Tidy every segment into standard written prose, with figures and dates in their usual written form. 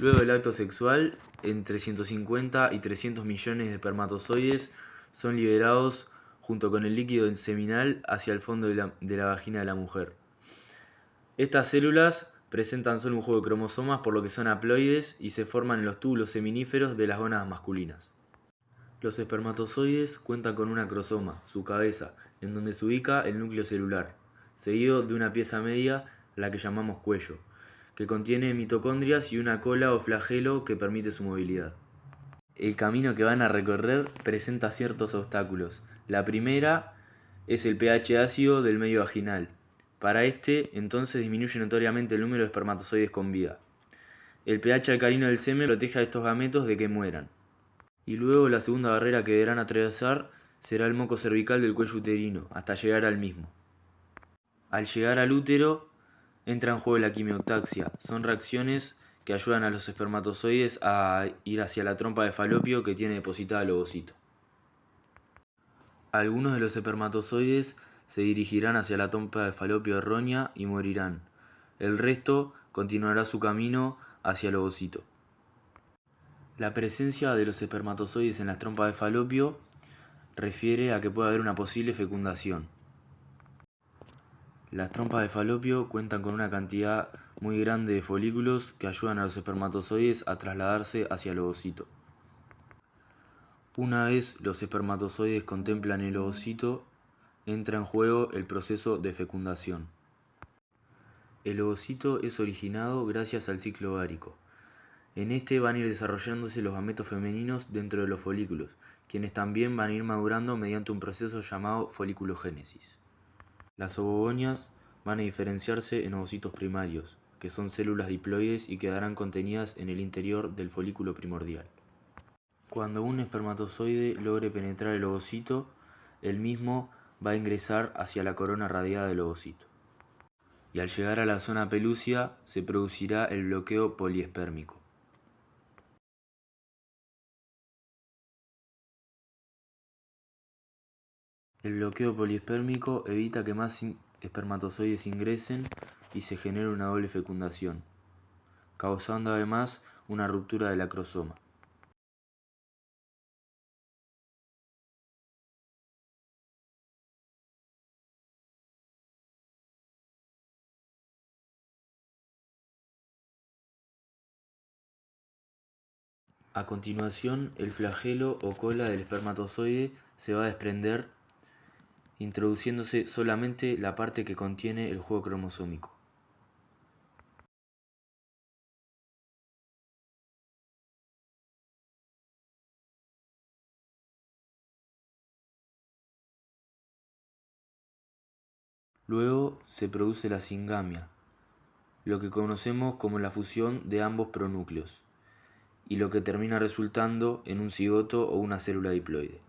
Luego del acto sexual, entre 150 y 300 millones de espermatozoides son liberados junto con el líquido seminal hacia el fondo de la vagina de la mujer. Estas células presentan solo un juego de cromosomas, por lo que son haploides y se forman en los túbulos seminíferos de las gónadas masculinas. Los espermatozoides cuentan con un acrosoma, su cabeza, en donde se ubica el núcleo celular, seguido de una pieza media, la que llamamos cuello, que contiene mitocondrias y una cola o flagelo que permite su movilidad. El camino que van a recorrer presenta ciertos obstáculos. La primera es el pH ácido del medio vaginal. Para entonces disminuye notoriamente el número de espermatozoides con vida. El pH alcalino del semen protege a estos gametos de que mueran. Y luego la segunda barrera que deberán atravesar será el moco cervical del cuello uterino, hasta llegar al mismo. Al llegar al útero, entra en juego la quimiotaxia. Son reacciones que ayudan a los espermatozoides a ir hacia la trompa de falopio que tiene depositada el ovocito. Algunos de los espermatozoides se dirigirán hacia la trompa de falopio errónea y morirán. El resto continuará su camino hacia el ovocito. La presencia de los espermatozoides en las trompas de falopio refiere a que puede haber una posible fecundación. Las trompas de falopio cuentan con una cantidad muy grande de folículos que ayudan a los espermatozoides a trasladarse hacia el ovocito. Una vez los espermatozoides contemplan el ovocito, entra en juego el proceso de fecundación. El ovocito es originado gracias al ciclo ovárico. En este van a ir desarrollándose los gametos femeninos dentro de los folículos, quienes también van a ir madurando mediante un proceso llamado foliculogénesis. Las ovogonias van a diferenciarse en ovocitos primarios, que son células diploides y quedarán contenidas en el interior del folículo primordial. Cuando un espermatozoide logre penetrar el ovocito, el mismo va a ingresar hacia la corona radiada del ovocito. Y al llegar a la zona pelúcida se producirá el bloqueo poliespérmico. El bloqueo poliespérmico evita que más espermatozoides ingresen y se genere una doble fecundación, causando además una ruptura del acrosoma. A continuación, el flagelo o cola del espermatozoide se va a desprender, introduciéndose solamente la parte que contiene el juego cromosómico. Luego se produce la singamia, lo que conocemos como la fusión de ambos pronúcleos, y lo que termina resultando en un cigoto o una célula diploide.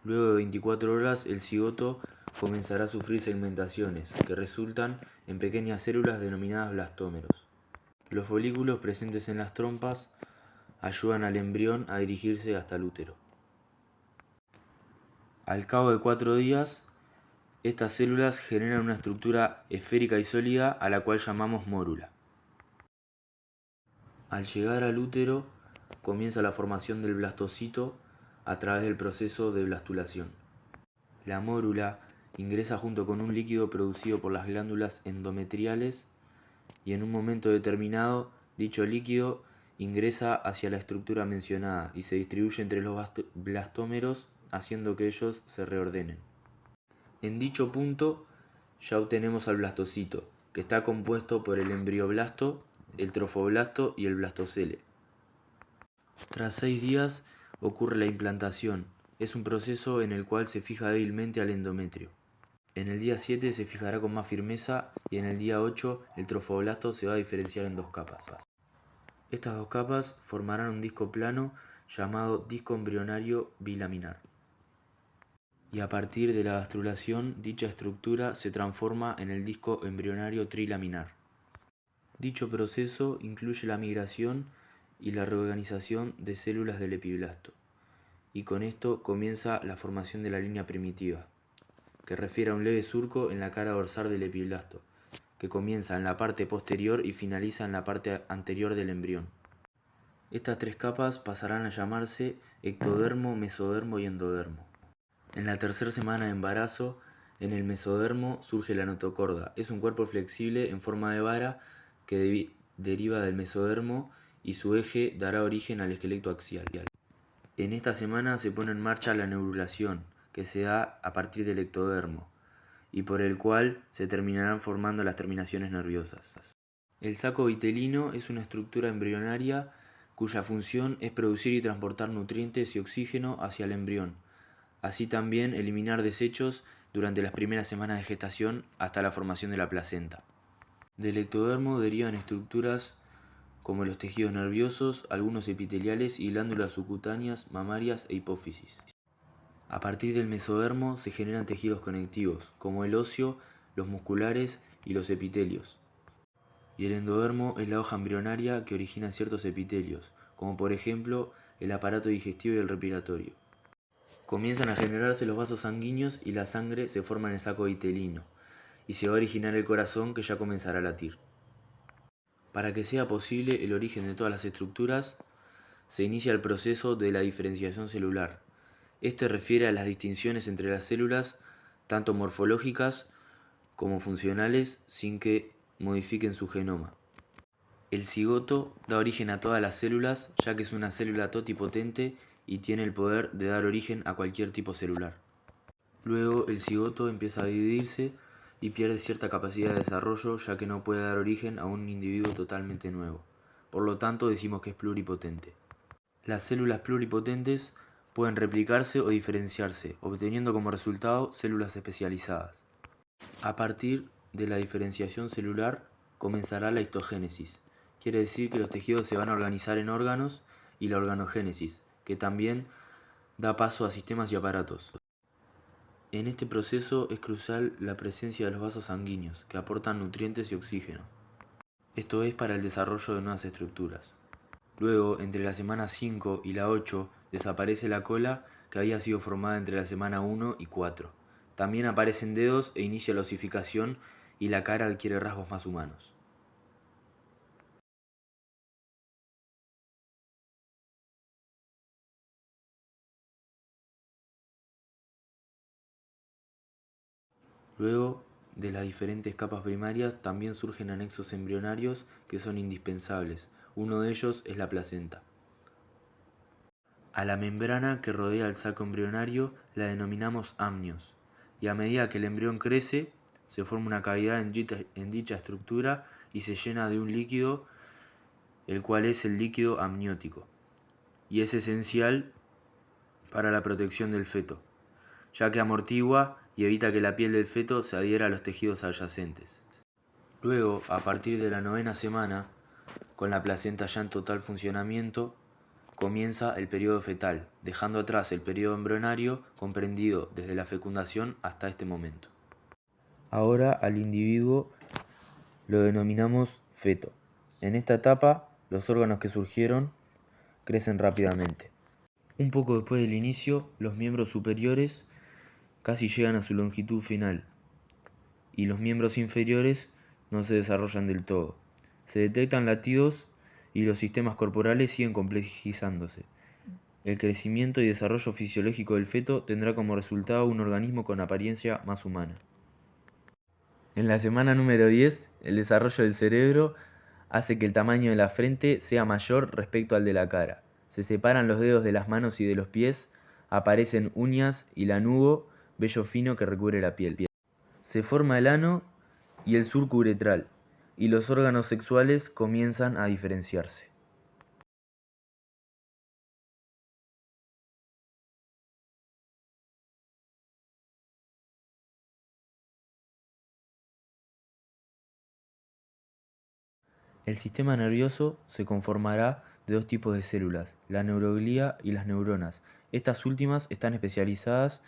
Luego de 24 horas, el cigoto comenzará a sufrir segmentaciones, que resultan en pequeñas células denominadas blastómeros. Los folículos presentes en las trompas ayudan al embrión a dirigirse hasta el útero. Al cabo de 4 días, estas células generan una estructura esférica y sólida a la cual llamamos mórula. Al llegar al útero, comienza la formación del blastocito a través del proceso de blastulación. La mórula ingresa junto con un líquido producido por las glándulas endometriales y en un momento determinado dicho líquido ingresa hacia la estructura mencionada y se distribuye entre los blastómeros haciendo que ellos se reordenen. En dicho punto ya obtenemos al blastocito, que está compuesto por el embrioblasto, el trofoblasto y el blastocele. Tras 6 días ocurre la implantación. Es un proceso en el cual se fija débilmente al endometrio. En el día 7 se fijará con más firmeza y en el día 8 el trofoblasto se va a diferenciar en 2 capas. Estas 2 capas formarán un disco plano llamado disco embrionario bilaminar. Y a partir de la gastrulación, dicha estructura se transforma en el disco embrionario trilaminar. Dicho proceso incluye la migración y la reorganización de células del epiblasto, y con esto comienza la formación de la línea primitiva, que refiere a un leve surco en la cara dorsal del epiblasto, que comienza en la parte posterior y finaliza en la parte anterior del embrión. Estas tres capas pasarán a llamarse ectodermo, mesodermo y endodermo. En la tercera semana de embarazo, en el mesodermo surge la notocorda. Es un cuerpo flexible en forma de vara que deriva del mesodermo y su eje dará origen al esqueleto axial. En esta semana se pone en marcha la neurulación, que se da a partir del ectodermo, y por el cual se terminarán formando las terminaciones nerviosas. El saco vitelino es una estructura embrionaria cuya función es producir y transportar nutrientes y oxígeno hacia el embrión, así también eliminar desechos durante las primeras semanas de gestación hasta la formación de la placenta. Del ectodermo derivan estructuras como los tejidos nerviosos, algunos epiteliales y glándulas subcutáneas, mamarias e hipófisis. A partir del mesodermo se generan tejidos conectivos, como el óseo, los musculares y los epitelios. Y el endodermo es la hoja embrionaria que origina ciertos epitelios, como por ejemplo el aparato digestivo y el respiratorio. Comienzan a generarse los vasos sanguíneos y la sangre se forma en el saco vitelino, y se va a originar el corazón que ya comenzará a latir. Para que sea posible el origen de todas las estructuras, se inicia el proceso de la diferenciación celular. Este refiere a las distinciones entre las células, tanto morfológicas como funcionales, sin que modifiquen su genoma. El cigoto da origen a todas las células, ya que es una célula totipotente y tiene el poder de dar origen a cualquier tipo celular. Luego el cigoto empieza a dividirse y pierde cierta capacidad de desarrollo, ya que no puede dar origen a un individuo totalmente nuevo. Por lo tanto decimos que es pluripotente. Las células pluripotentes pueden replicarse o diferenciarse, obteniendo como resultado células especializadas. A partir de la diferenciación celular comenzará la histogénesis. Quiere decir que los tejidos se van a organizar en órganos, y la organogénesis, que también da paso a sistemas y aparatos. En este proceso es crucial la presencia de los vasos sanguíneos, que aportan nutrientes y oxígeno. Esto es para el desarrollo de nuevas estructuras. Luego, entre la semana 5 y la 8, desaparece la cola que había sido formada entre la semana 1 y 4. También aparecen dedos e inicia la osificación y la cara adquiere rasgos más humanos. Luego de las diferentes capas primarias también surgen anexos embrionarios que son indispensables. Uno de ellos es la placenta. A la membrana que rodea el saco embrionario la denominamos amnios, y a medida que el embrión crece, se forma una cavidad en dicha estructura y se llena de un líquido, el cual es el líquido amniótico, y es esencial para la protección del feto, ya que amortigua y evita que la piel del feto se adhiera a los tejidos adyacentes. Luego, a partir de la 9ª semana, con la placenta ya en total funcionamiento, comienza el periodo fetal, dejando atrás el periodo embrionario comprendido desde la fecundación hasta este momento. Ahora al individuo lo denominamos feto. En esta etapa, los órganos que surgieron crecen rápidamente. Un poco después del inicio, los miembros superiores casi llegan a su longitud final, y los miembros inferiores no se desarrollan del todo. Se detectan latidos y los sistemas corporales siguen complejizándose. El crecimiento y desarrollo fisiológico del feto tendrá como resultado un organismo con apariencia más humana. En la semana número 10, el desarrollo del cerebro hace que el tamaño de la frente sea mayor respecto al de la cara. Se separan los dedos de las manos y de los pies, aparecen uñas y lanugo, vello fino que recubre la piel. Se forma el ano y el surco uretral, y los órganos sexuales comienzan a diferenciarse. El sistema nervioso se conformará de dos tipos de células, la neuroglía y las neuronas. Estas últimas están especializadas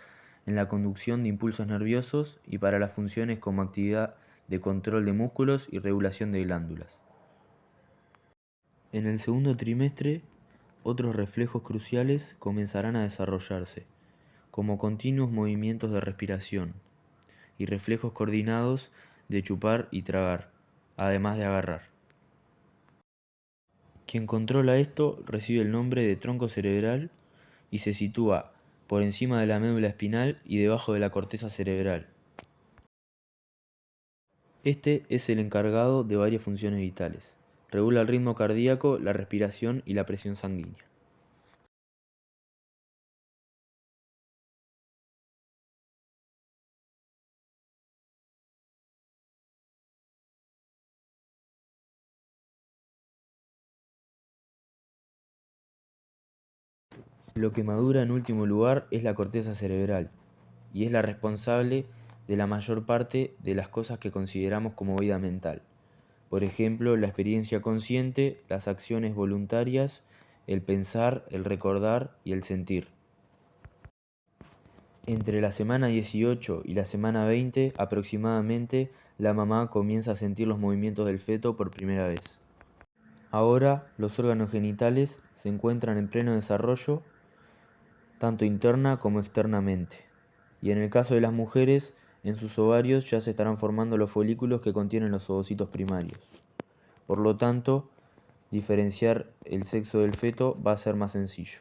en la conducción de impulsos nerviosos y para las funciones como actividad de control de músculos y regulación de glándulas. En el segundo trimestre, otros reflejos cruciales comenzarán a desarrollarse, como continuos movimientos de respiración y reflejos coordinados de chupar y tragar, además de agarrar. Quien controla esto recibe el nombre de tronco cerebral y se sitúa por encima de la médula espinal y debajo de la corteza cerebral. Este es el encargado de varias funciones vitales. Regula el ritmo cardíaco, la respiración y la presión sanguínea. Lo que madura en último lugar es la corteza cerebral, y es la responsable de la mayor parte de las cosas que consideramos como vida mental. Por ejemplo, la experiencia consciente, las acciones voluntarias, el pensar, el recordar y el sentir. Entre la semana 18 y la semana 20 aproximadamente, la mamá comienza a sentir los movimientos del feto por primera vez. Ahora, los órganos genitales se encuentran en pleno desarrollo, tanto interna como externamente. Y en el caso de las mujeres, en sus ovarios ya se estarán formando los folículos que contienen los ovocitos primarios. Por lo tanto, diferenciar el sexo del feto va a ser más sencillo.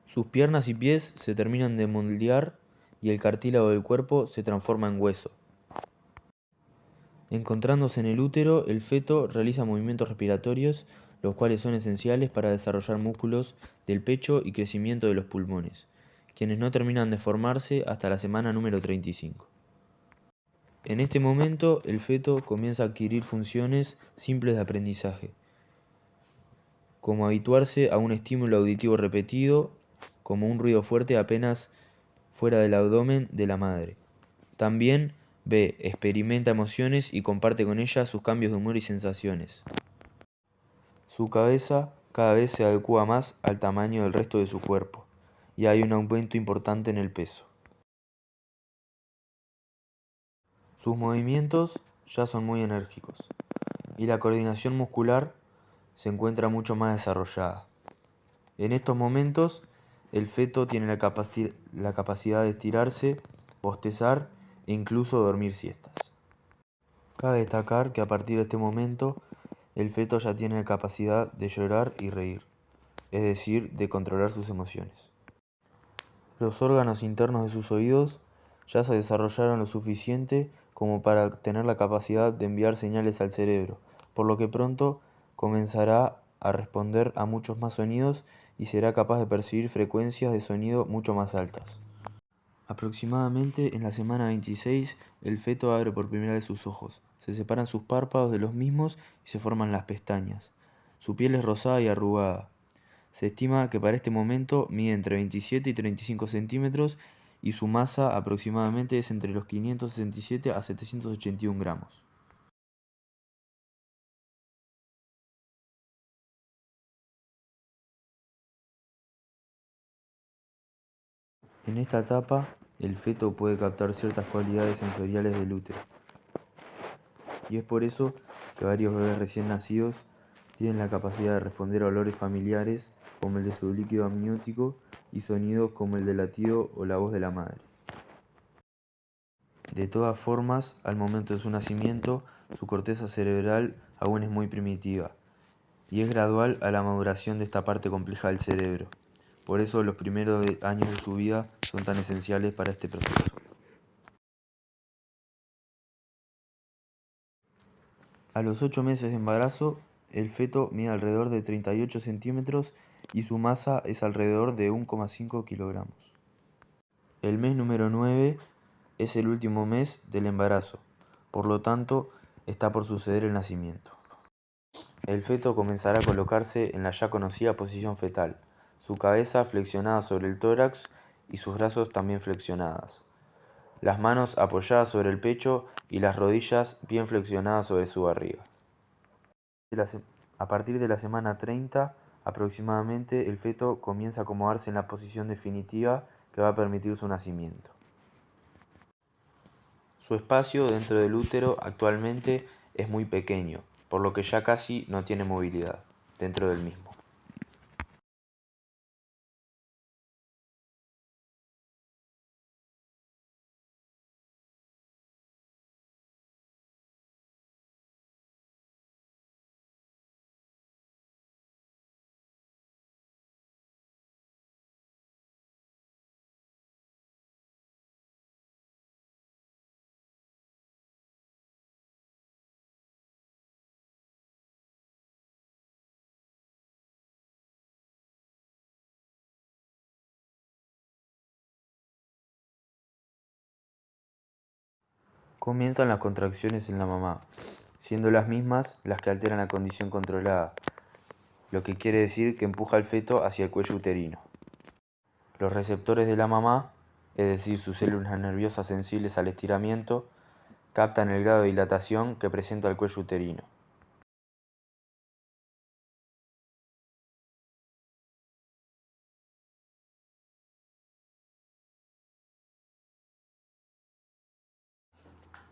Sus piernas y pies se terminan de moldear y el cartílago del cuerpo se transforma en hueso. Encontrándose en el útero, el feto realiza movimientos respiratorios, los cuales son esenciales para desarrollar músculos del pecho y crecimiento de los pulmones, quienes no terminan de formarse hasta la semana número 35. En este momento, el feto comienza a adquirir funciones simples de aprendizaje, como habituarse a un estímulo auditivo repetido, como un ruido fuerte apenas fuera del abdomen de la madre. También ve, experimenta emociones y comparte con ella sus cambios de humor y sensaciones. Su cabeza cada vez se adecua más al tamaño del resto de su cuerpo, y hay un aumento importante en el peso. Sus movimientos ya son muy enérgicos, y la coordinación muscular se encuentra mucho más desarrollada. En estos momentos, el feto tiene la capacidad de estirarse, bostezar e incluso dormir siestas. Cabe destacar que a partir de este momento, el feto ya tiene la capacidad de llorar y reír, es decir, de controlar sus emociones. Los órganos internos de sus oídos ya se desarrollaron lo suficiente como para tener la capacidad de enviar señales al cerebro, por lo que pronto comenzará a responder a muchos más sonidos y será capaz de percibir frecuencias de sonido mucho más altas. Aproximadamente en la semana 26, el feto abre por primera vez sus ojos, se separan sus párpados de los mismos y se forman las pestañas. Su piel es rosada y arrugada. Se estima que para este momento mide entre 27 y 35 centímetros y su masa aproximadamente es entre los 567 a 781 gramos. En esta etapa, el feto puede captar ciertas cualidades sensoriales del útero. Y es por eso que varios bebés recién nacidos tienen la capacidad de responder a olores familiares como el de su líquido amniótico y sonidos como el del latido o la voz de la madre. De todas formas, al momento de su nacimiento, su corteza cerebral aún es muy primitiva y es gradual a la maduración de esta parte compleja del cerebro. Por eso los primeros años de su vida son tan esenciales para este proceso. A los 8 meses de embarazo, el feto mide alrededor de 38 centímetros y su masa es alrededor de 1,5 kilogramos. El mes número 9 es el último mes del embarazo, por lo tanto, está por suceder el nacimiento. El feto comenzará a colocarse en la ya conocida posición fetal, su cabeza flexionada sobre el tórax y sus brazos también flexionadas, las manos apoyadas sobre el pecho y las rodillas bien flexionadas sobre su barriga. A partir de la semana 30 aproximadamente, el feto comienza a acomodarse en la posición definitiva que va a permitir su nacimiento. Su espacio dentro del útero actualmente es muy pequeño, por lo que ya casi no tiene movilidad dentro del mismo. Comienzan las contracciones en la mamá, siendo las mismas las que alteran la condición controlada, lo que quiere decir que empuja al feto hacia el cuello uterino. Los receptores de la mamá, es decir, sus células nerviosas sensibles al estiramiento, captan el grado de dilatación que presenta el cuello uterino.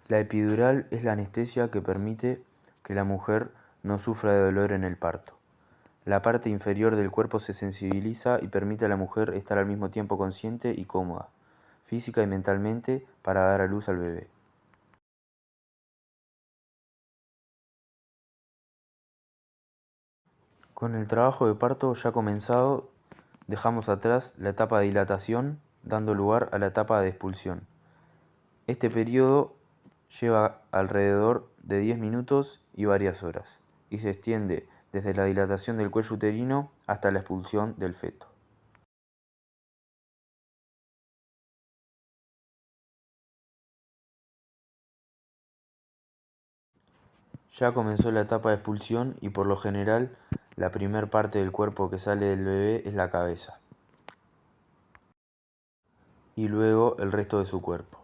La epidural es la anestesia que permite que la mujer no sufra de dolor en el parto. La parte inferior del cuerpo se sensibiliza y permite a la mujer estar al mismo tiempo consciente y cómoda, física y mentalmente, para dar a luz al bebé. Con el trabajo de parto ya comenzado, dejamos atrás la etapa de dilatación, dando lugar a la etapa de expulsión. Este periodo lleva alrededor de 10 minutos y varias horas, y se extiende desde la dilatación del cuello uterino hasta la expulsión del feto. Ya comenzó la etapa de expulsión y por lo general la primer parte del cuerpo que sale del bebé es la cabeza, y luego el resto de su cuerpo.